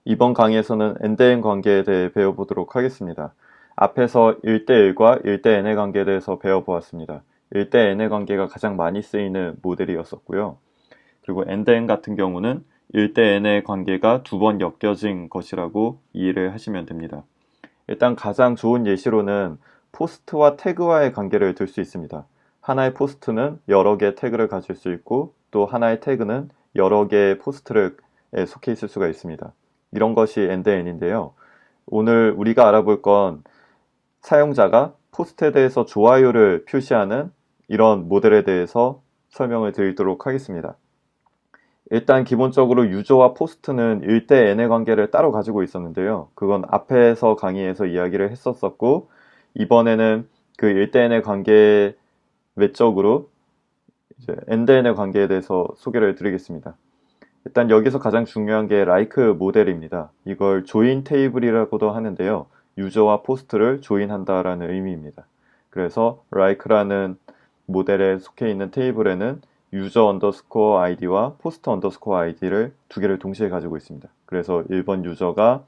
이번 강의에서는 엔드엔 관계에 대해 배워보도록 하겠습니다. 앞에서 1대1과 1대 n의 관계에 대해서 배워보았습니다. 1대 n의 관계가 가장 많이 쓰이는 모델이었었고요. 그리고 엔드엔 같은 경우는 1대 n의 관계가 두 번 엮여진 것이라고 이해를 하시면 됩니다. 일단 가장 좋은 예시로는 포스트와 태그와의 관계를 들 수 있습니다. 하나의 포스트는 여러 개의 태그를 가질 수 있고 또 하나의 태그는 여러 개의 포스트에 속해 있을 수가 있습니다. 이런 것이 엔드엔인데요. 오늘 우리가 알아볼 건 사용자가 포스트에 대해서 좋아요를 표시하는 이런 모델에 대해서 설명을 드리도록 하겠습니다. 일단 기본적으로 유저와 포스트는 1대 n의 관계를 따로 가지고 있었는데요. 그건 앞에서 강의에서 이야기를 했었었고 이번에는 그 1대 n의 관계 외적으로 이제 end-n의 관계에 대해서 소개를 드리겠습니다. 일단 여기서 가장 중요한 게 like 모델입니다. 이걸 조인 테이블이라고도 하는데요. 유저와 포스트를 조인한다라는 의미입니다. 그래서 like라는 모델에 속해 있는 테이블에는 유저 언더스코어 아이디와 포스트 언더스코어 아이디를 두 개를 동시에 가지고 있습니다. 그래서 1번 유저가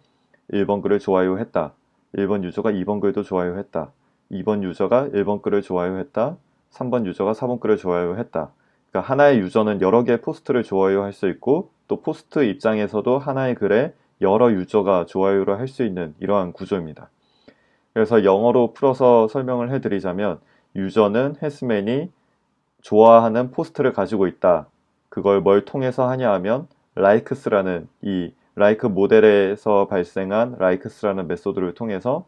1번 글을 좋아요했다. 1번 유저가 2번 글도 좋아요했다. 2번 유저가 1번 글을 좋아요했다. 3번 유저가 4번 글을 좋아요했다. 그러니까 하나의 유저는 여러 개의 포스트를 좋아요할 수 있고 또 포스트 입장에서도 하나의 글에 여러 유저가 좋아요를 할 수 있는 이러한 구조입니다. 그래서 영어로 풀어서 설명을 해드리자면 유저는 헤스맨이 좋아하는 포스트를 가지고 있다. 그걸 뭘 통해서 하냐 하면 likes라는 이 like 모델에서 발생한 likes라는 메소드를 통해서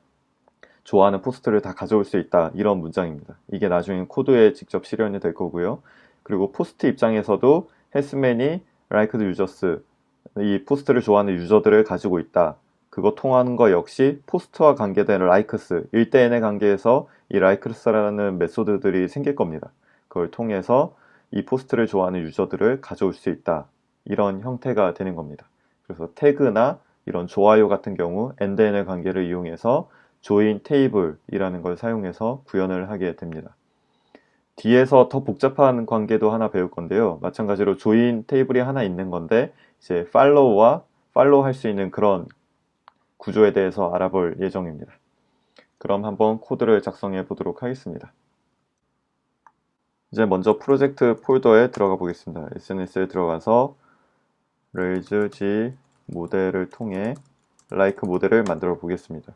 좋아하는 포스트를 다 가져올 수 있다. 이런 문장입니다. 이게 나중에 코드에 직접 실현이 될 거고요. 그리고 포스트 입장에서도 헤스맨이 liked users 이 포스트를 좋아하는 유저들을 가지고 있다. 그거 통하는 거 역시 포스트와 관계된 likes 1대 n의 관계에서 이 likes라는 메소드들이 생길 겁니다. 그걸 통해서 이 포스트를 좋아하는 유저들을 가져올 수 있다. 이런 형태가 되는 겁니다. 그래서 태그나 이런 좋아요 같은 경우 end-n의 관계를 이용해서 조인 테이블이라는 걸 사용해서 구현을 하게 됩니다. 뒤에서 더 복잡한 관계도 하나 배울 건데요. 마찬가지로 조인 테이블이 하나 있는 건데 이제 팔로우와 팔로우 할 수 있는 그런 구조에 대해서 알아볼 예정입니다. 그럼 한번 코드를 작성해 보도록 하겠습니다. 이제 먼저 프로젝트 폴더에 들어가 보겠습니다. SNS에 들어가서 Rails G 모델을 통해 like 모델을 만들어 보겠습니다.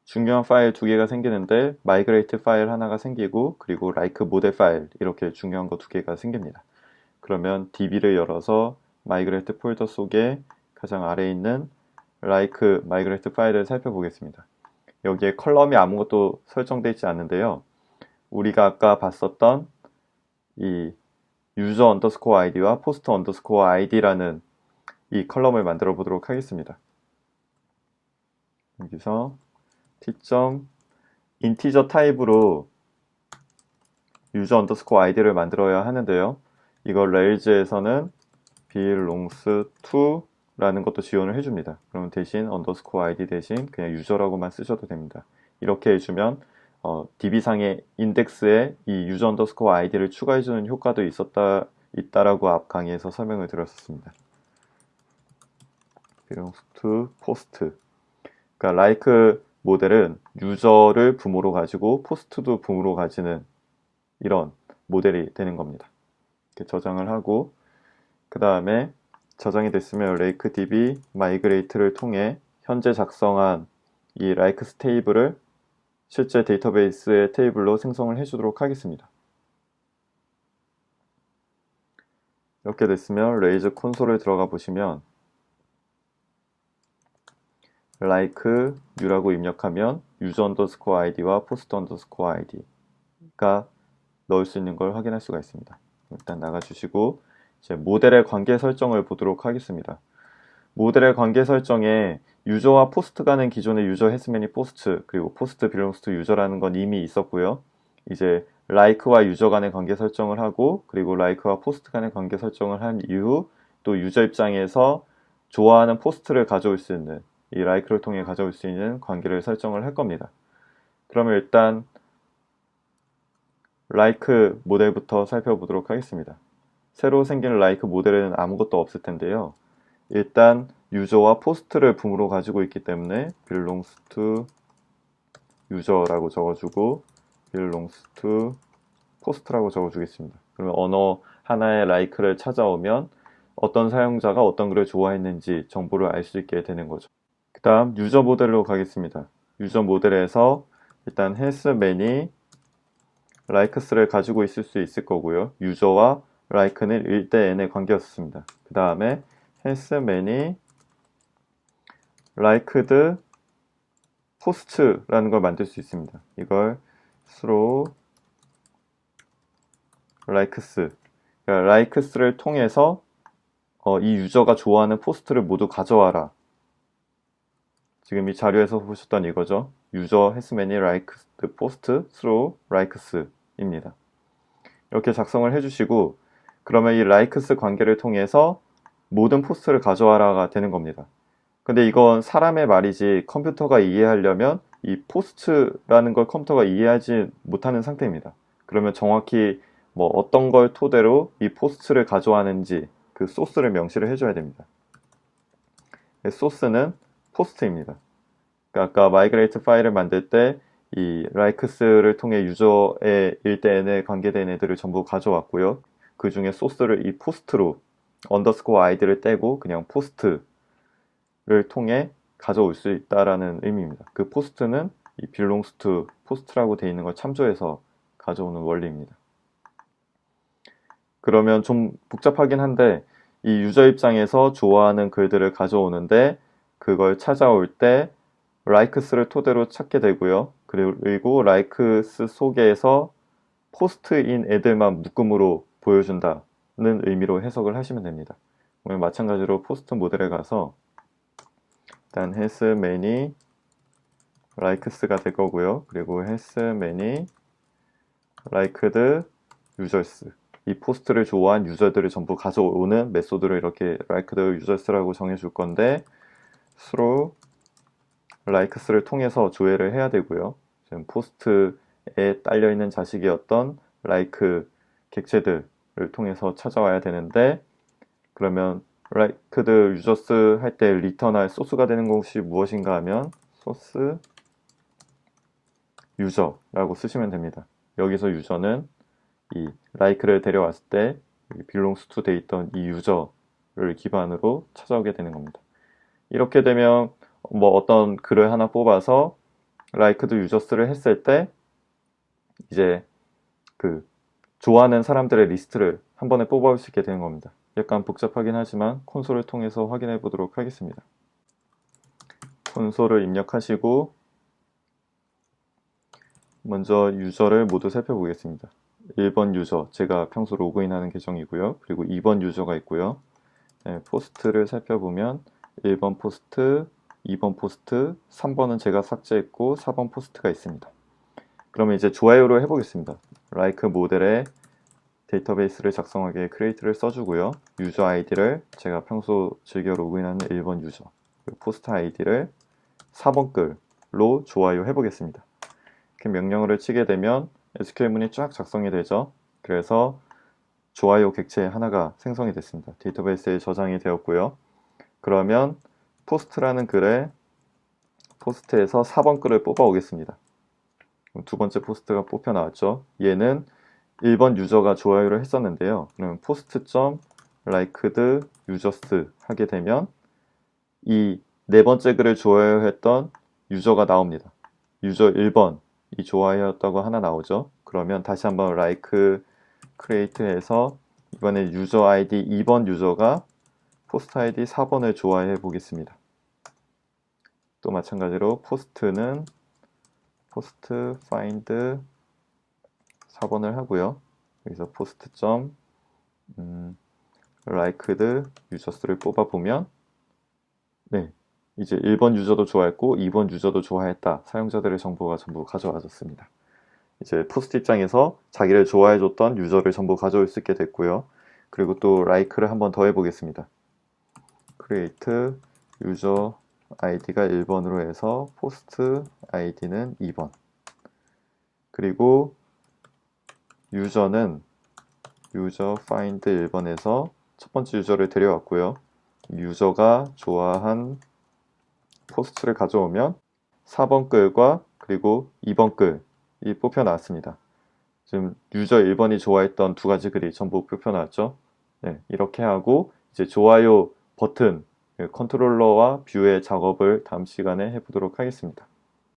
중요한 파일 두 개가 생기는데 migrate 파일 하나가 생기고 그리고 like 모델 파일 이렇게 중요한 거 두 개가 생깁니다. 그러면 DB를 열어서 migrate 폴더 속에 가장 아래에 있는 like migrate 파일을 살펴보겠습니다. 여기에 컬럼이 아무것도 설정되어 있지 않는데요. 우리가 아까 봤었던 이 user underscore id와 post underscore id라는 이 컬럼을 만들어 보도록 하겠습니다. 여기서 t. 인티저 타입으로 user underscore id를 만들어야 하는데요. 이걸 레일즈에서는 belongs to 라는 것도 지원을 해줍니다. 그럼 대신 underscore id 대신 그냥 유저라고만 쓰셔도 됩니다. 이렇게 해주면 DB상의 인덱스에 이 user underscore id를 추가해주는 효과도 있다라고 앞 강의에서 설명을 드렸었습니다. belongs to post. 그러니까 like 모델은 유저를 부모로 가지고 포스트도 부모로 가지는 이런 모델이 되는 겁니다. 이렇게 저장을 하고 그 다음에 저장이 됐으면 rakedb migrate를 통해 현재 작성한 이 likes 테이블을 실제 데이터베이스의 테이블로 생성을 해주도록 하겠습니다. 이렇게 됐으면 레이즈 콘솔에 들어가 보시면 like new라고 입력하면 user underscore id와 post underscore id가 넣을 수 있는 걸 확인할 수가 있습니다. 일단 나가주시고 이제 모델의 관계 설정을 보도록 하겠습니다. 모델의 관계 설정에 유저와 포스트 간의 기존의 유저 했으면이 포스트 그리고 포스트 belongs to 유저라는 건 이미 있었고요. 이제 like와 유저 간의 관계 설정을 하고 그리고 like와 포스트 간의 관계 설정을 한 이후 또 유저 입장에서 좋아하는 포스트를 가져올 수 있는 이 like를 통해 가져올 수 있는 관계를 설정을 할 겁니다. 그러면 일단 like 모델부터 살펴보도록 하겠습니다. 새로 생긴 like 모델에는 아무것도 없을 텐데요. 일단 유저와 포스트를 붐으로 가지고 있기 때문에 belongs to user라고 적어주고 belongs to post라고 적어주겠습니다. 그러면 언어 하나의 like를 찾아오면 어떤 사용자가 어떤 글을 좋아했는지 정보를 알 수 있게 되는 거죠. 그 다음 유저 모델로 가겠습니다. 유저 모델에서 일단 has many likes를 가지고 있을 수 있을 거고요. 유저와 like는 1대 n의 관계였습니다. 그 다음에 has many liked post라는 걸 만들 수 있습니다. 이걸 through likes, 그러니까 likes를 통해서 이 유저가 좋아하는 포스트를 모두 가져와라. 지금 이 자료에서 보셨던 이거죠. 유저 has many liked post through likes 입니다. 이렇게 작성을 해주시고 그러면 이 likes 관계를 통해서 모든 포스트를 가져와라가 되는 겁니다. 근데 이건 사람의 말이지 컴퓨터가 이해하려면 이 포스트라는 걸 컴퓨터가 이해하지 못하는 상태입니다. 그러면 정확히 뭐 어떤 걸 토대로 이 포스트를 가져와는지 그 소스를 명시를 해줘야 됩니다. 소스는 포스트입니다. 그러니까 아까 migrate 파일을 만들 때 이 likes를 통해 유저의 1대 n에 관계된 애들을 전부 가져왔고요. 그 중에 소스를 이 포스트로 underscore id를 떼고 그냥 포스트를 통해 가져올 수 있다라는 의미입니다. 그 포스트는 이 belongs to post라고 되어 있는 걸 참조해서 가져오는 원리입니다. 그러면 좀 복잡하긴 한데 이 유저 입장에서 좋아하는 글들을 가져오는데 그걸 찾아올 때 likes를 토대로 찾게 되고요. 그리고 likes 속에서 post인 애들만 묶음으로 보여준다는 의미로 해석을 하시면 됩니다. 오늘 마찬가지로 포스트 모델에 가서 일단 has many likes가 될 거고요. 그리고 has many liked users, 이 포스트를 좋아한 유저들을 전부 가져오는 메소드를 이렇게 liked users라고 정해줄 건데 through likes를 통해서 조회를 해야 되고요. 지금 포스트에 딸려있는 자식이었던 like 객체들을 통해서 찾아와야 되는데 그러면 liked users 할 때 return할 소스가 되는 것이 무엇인가 하면 source user라고 쓰시면 됩니다. 여기서 유저는 이 like를 데려왔을 때 belongs to 돼 있던 이 유저를 기반으로 찾아오게 되는 겁니다. 이렇게 되면 뭐 어떤 글을 하나 뽑아서 liked users를 했을 때 이제 그 좋아하는 사람들의 리스트를 한 번에 뽑아올 수 있게 되는 겁니다. 약간 복잡하긴 하지만 콘솔을 통해서 확인해 보도록 하겠습니다. 콘솔을 입력하시고 먼저 유저를 모두 살펴보겠습니다. 1번 유저, 제가 평소 로그인하는 계정이고요. 그리고 2번 유저가 있고요. 네, 포스트를 살펴보면 1번 포스트, 2번 포스트, 3번은 제가 삭제했고 4번 포스트가 있습니다. 그러면 이제 좋아요로 해보겠습니다. like 모델에 데이터베이스를 작성하게 create를 써주고요. 유저 아이디를 제가 평소 즐겨 로그인하는 1번 유저, 그리고 포스트 아이디를 4번 글로 좋아요 해보겠습니다. 이렇게 명령어를 치게 되면 SQL문이 쫙 작성이 되죠. 그래서 좋아요 객체 하나가 생성이 됐습니다. 데이터베이스에 저장이 되었고요. 그러면 포스트라는 글에 포스트에서 4번 글을 뽑아 오겠습니다. 두 번째 포스트가 뽑혀 나왔죠. 얘는 1번 유저가 좋아요를 했었는데요. 그러면 post.liked users 하게 되면 이 네 번째 글을 좋아요했던 유저가 나옵니다. 유저 1번 이 좋아요였다고 하나 나오죠. 그러면 다시 한번 like create 해서 이번에 유저 아이디 2번 유저가 포스트 아이디 4번을 좋아해 보겠습니다. 또 마찬가지로 포스트는 post find 4번을 하고요. 여기서 post. liked users를 뽑아보면 네, 이제 1번 유저도 좋아했고 2번 유저도 좋아했다. 사용자들의 정보가 전부 가져와졌습니다. 이제 포스트 입장에서 자기를 좋아해줬던 유저를 전부 가져올 수 있게 됐고요. 그리고 또 like를 한번 더 해보겠습니다. create user id가 1번으로 해서 post id는 2번. 그리고 유저는 user find 1번에서 첫 번째 유저를 데려왔고요. 유저가 좋아한 포스트를 가져오면 4번 글과 그리고 2번 글이 뽑혀 나왔습니다. 지금 유저 1번이 좋아했던 두 가지 글이 전부 뽑혀 나왔죠. 네, 이렇게 하고 이제 좋아요 버튼 컨트롤러와 뷰의 작업을 다음 시간에 해보도록 하겠습니다.